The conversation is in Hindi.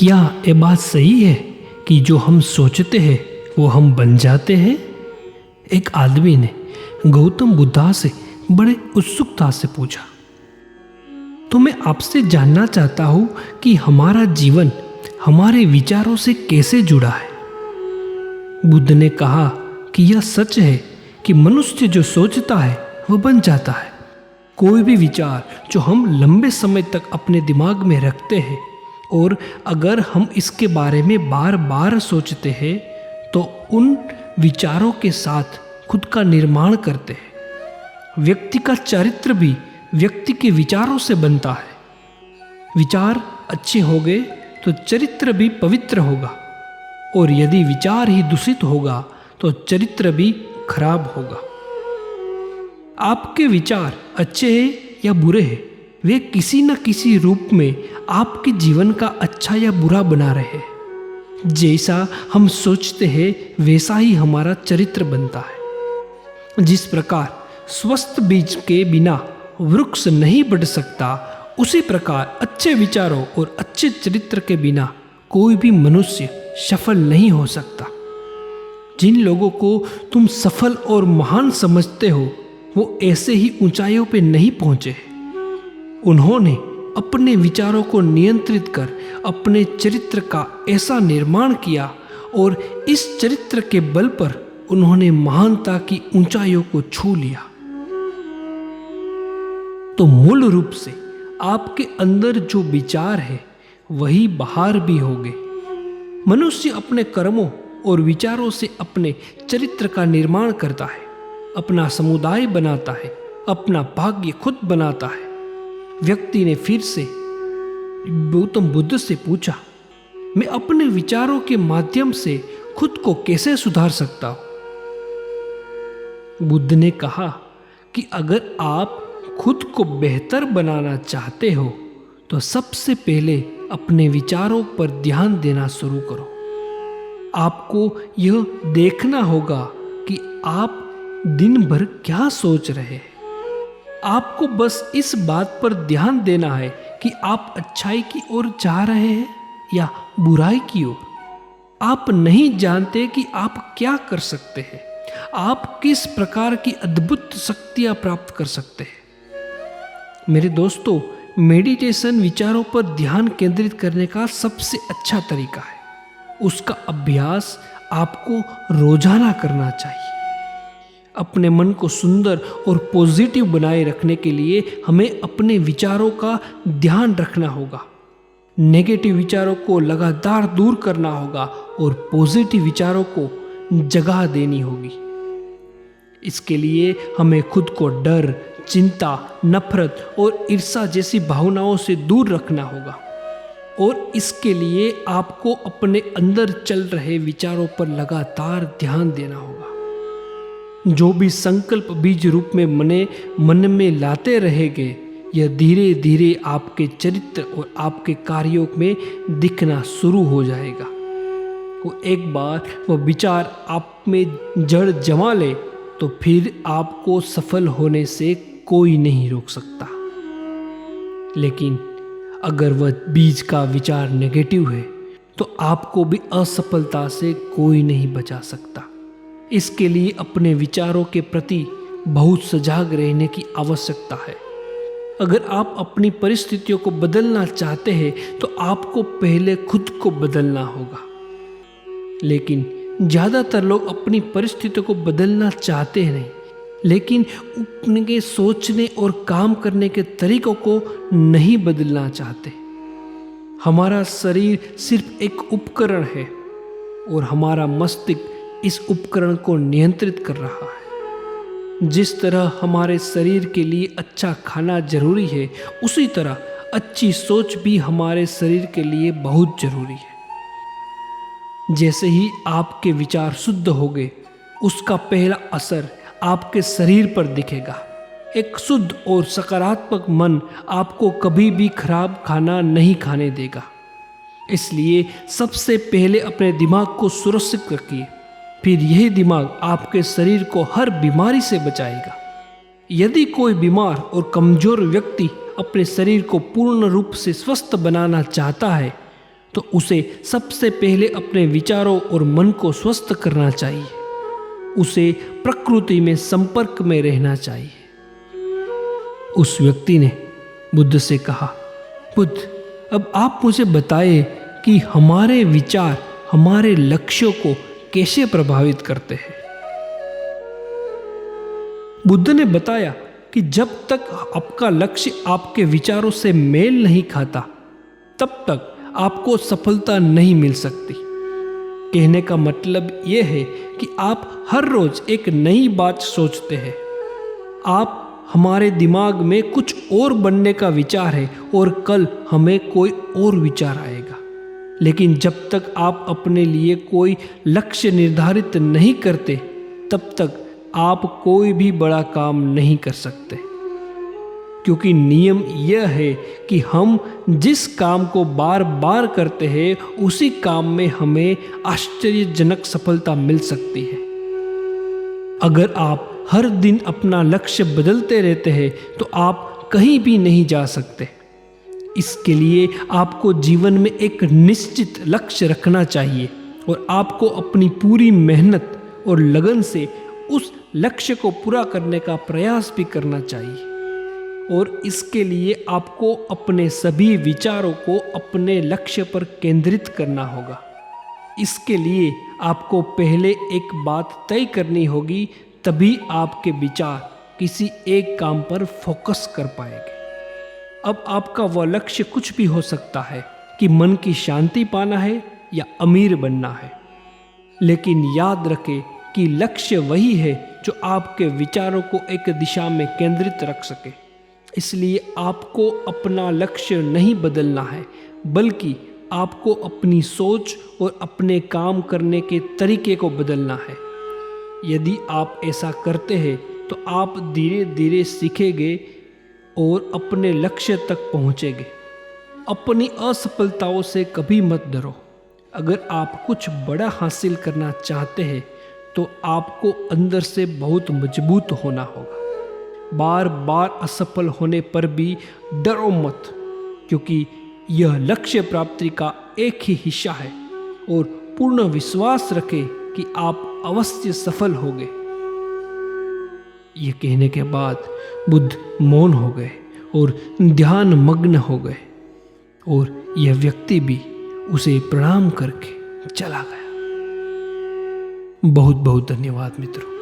क्या ये बात सही है कि जो हम सोचते हैं वो हम बन जाते हैं? एक आदमी ने गौतम बुद्ध से बड़े उत्सुकता से पूछा। तो मैं आपसे जानना चाहता हूं कि हमारा जीवन हमारे विचारों से कैसे जुड़ा है। बुद्ध ने कहा कि यह सच है कि मनुष्य जो सोचता है वह बन जाता है। कोई भी विचार जो हम लंबे समय तक अपने दिमाग में रखते हैं और अगर हम इसके बारे में बार बार सोचते हैं तो उन विचारों के साथ खुद का निर्माण करते हैं। व्यक्ति का चरित्र भी व्यक्ति के विचारों से बनता है। विचार अच्छे हो गए तो चरित्र भी पवित्र होगा, और यदि विचार ही दूषित होगा तो चरित्र भी खराब होगा। आपके विचार अच्छे हैं या बुरे हैं, वे किसी न किसी रूप में आपके जीवन का अच्छा या बुरा बना रहे हैं। जैसा हम सोचते हैं वैसा ही हमारा चरित्र बनता है। जिस प्रकार स्वस्थ बीज के बिना वृक्ष नहीं बढ़ सकता, उसी प्रकार अच्छे विचारों और अच्छे चरित्र के बिना कोई भी मनुष्य सफल नहीं हो सकता। जिन लोगों को तुम सफल और महान समझते हो वो ऐसे ही ऊंचाइयों पे नहीं पहुंचे। उन्होंने अपने विचारों को नियंत्रित कर अपने चरित्र का ऐसा निर्माण किया और इस चरित्र के बल पर उन्होंने महानता की ऊंचाइयों को छू लिया। तो मूल रूप से आपके अंदर जो विचार है वही बाहर भी होंगे। मनुष्य अपने कर्मों और विचारों से अपने चरित्र का निर्माण करता है, अपना समुदाय बनाता है, अपना भाग्य खुद बनाता है। व्यक्ति ने फिर से गौतम बुद्ध से पूछा, मैं अपने विचारों के माध्यम से खुद को कैसे सुधार सकता हूं? बुद्ध ने कहा कि अगर आप खुद को बेहतर बनाना चाहते हो तो सबसे पहले अपने विचारों पर ध्यान देना शुरू करो। आपको यह देखना होगा कि आप दिन भर क्या सोच रहे हैं। आपको बस इस बात पर ध्यान देना है कि आप अच्छाई की ओर जा रहे हैं या बुराई की ओर। आप नहीं जानते कि आप क्या कर सकते हैं, आप किस प्रकार की अद्भुत शक्तियां प्राप्त कर सकते हैं। मेरे दोस्तों, मेडिटेशन विचारों पर ध्यान केंद्रित करने का सबसे अच्छा तरीका है। उसका अभ्यास आपको रोजाना करना चाहिए। अपने मन को सुंदर और पॉजिटिव बनाए रखने के लिए हमें अपने विचारों का ध्यान रखना होगा। नेगेटिव विचारों को लगातार दूर करना होगा और पॉजिटिव विचारों को जगह देनी होगी। इसके लिए हमें खुद को डर, चिंता, नफरत और ईर्ष्या जैसी भावनाओं से दूर रखना होगा, और इसके लिए आपको अपने अंदर चल रहे विचारों पर लगातार ध्यान देना होगा। जो भी संकल्प बीज रूप में मन में लाते रहेंगे, यह धीरे धीरे आपके चरित्र और आपके कार्यों में दिखना शुरू हो जाएगा। वो एक बार वह विचार आप में जड़ जमा ले तो फिर आपको सफल होने से कोई नहीं रोक सकता। लेकिन अगर वह बीज का विचार नेगेटिव है तो आपको भी असफलता से कोई नहीं बचा सकता। इसके लिए अपने विचारों के प्रति बहुत सजग रहने की आवश्यकता है। अगर आप अपनी परिस्थितियों को बदलना चाहते हैं तो आपको पहले खुद को बदलना होगा। लेकिन ज़्यादातर लोग अपनी परिस्थितियों को बदलना चाहते नहीं, लेकिन उनके सोचने और काम करने के तरीकों को नहीं बदलना चाहते। हमारा शरीर सिर्फ एक उपकरण है और हमारा मस्तिष्क इस उपकरण को नियंत्रित कर रहा है। जिस तरह हमारे शरीर के लिए अच्छा खाना जरूरी है, उसी तरह अच्छी सोच भी हमारे शरीर के लिए बहुत जरूरी है। जैसे ही आपके विचार शुद्ध होंगे, उसका पहला असर आपके शरीर पर दिखेगा। एक शुद्ध और सकारात्मक मन आपको कभी भी खराब खाना नहीं खाने देगा। इसलिए सबसे पहले अपने दिमाग को सुरक्षित रखिए, फिर यही दिमाग आपके शरीर को हर बीमारी से बचाएगा। यदि कोई बीमार और कमजोर व्यक्ति अपने शरीर को पूर्ण रूप से स्वस्थ बनाना चाहता है तो उसे सबसे पहले अपने विचारों और मन को स्वस्थ करना चाहिए। उसे प्रकृति में संपर्क में रहना चाहिए। उस व्यक्ति ने बुद्ध से कहा, बुद्ध, अब आप मुझे बताइए कि हमारे विचार हमारे लक्ष्यों को कैसे प्रभावित करते हैं। बुद्ध ने बताया कि जब तक आपका लक्ष्य आपके विचारों से मेल नहीं खाता, तब तक आपको सफलता नहीं मिल सकती। कहने का मतलब यह है कि आप हर रोज एक नई बात सोचते हैं। हमारे दिमाग में कुछ और बनने का विचार है और कल हमें कोई और विचार आएगा। लेकिन जब तक आप अपने लिए कोई लक्ष्य निर्धारित नहीं करते, तब तक आप कोई भी बड़ा काम नहीं कर सकते। क्योंकि नियम यह है कि हम जिस काम को बार बार करते हैं, उसी काम में हमें आश्चर्यजनक सफलता मिल सकती है। अगर आप हर दिन अपना लक्ष्य बदलते रहते हैं, तो आप कहीं भी नहीं जा सकते। इसके लिए आपको जीवन में एक निश्चित लक्ष्य रखना चाहिए और आपको अपनी पूरी मेहनत और लगन से उस लक्ष्य को पूरा करने का प्रयास भी करना चाहिए। और इसके लिए आपको अपने सभी विचारों को अपने लक्ष्य पर केंद्रित करना होगा। इसके लिए आपको पहले एक बात तय करनी होगी, तभी आपके विचार किसी एक काम पर फोकस कर पाएंगे। अब आपका वह लक्ष्य कुछ भी हो सकता है कि मन की शांति पाना है या अमीर बनना है, लेकिन याद रखें कि लक्ष्य वही है जो आपके विचारों को एक दिशा में केंद्रित रख सके। इसलिए आपको अपना लक्ष्य नहीं बदलना है, बल्कि आपको अपनी सोच और अपने काम करने के तरीके को बदलना है। यदि आप ऐसा करते हैं तो आप धीरे धीरे सीखेंगे और अपने लक्ष्य तक पहुँचेंगे। अपनी असफलताओं से कभी मत डरो। अगर आप कुछ बड़ा हासिल करना चाहते हैं तो आपको अंदर से बहुत मजबूत होना होगा। बार बार असफल होने पर भी डरो मत, क्योंकि यह लक्ष्य प्राप्ति का एक ही हिस्सा है। और पूर्ण विश्वास रखें कि आप अवश्य सफल होंगे। ये कहने के बाद बुद्ध मौन हो गए और ध्यान मग्न हो गए, और यह व्यक्ति भी उसे प्रणाम करके चला गया। बहुत बहुत धन्यवाद मित्रों।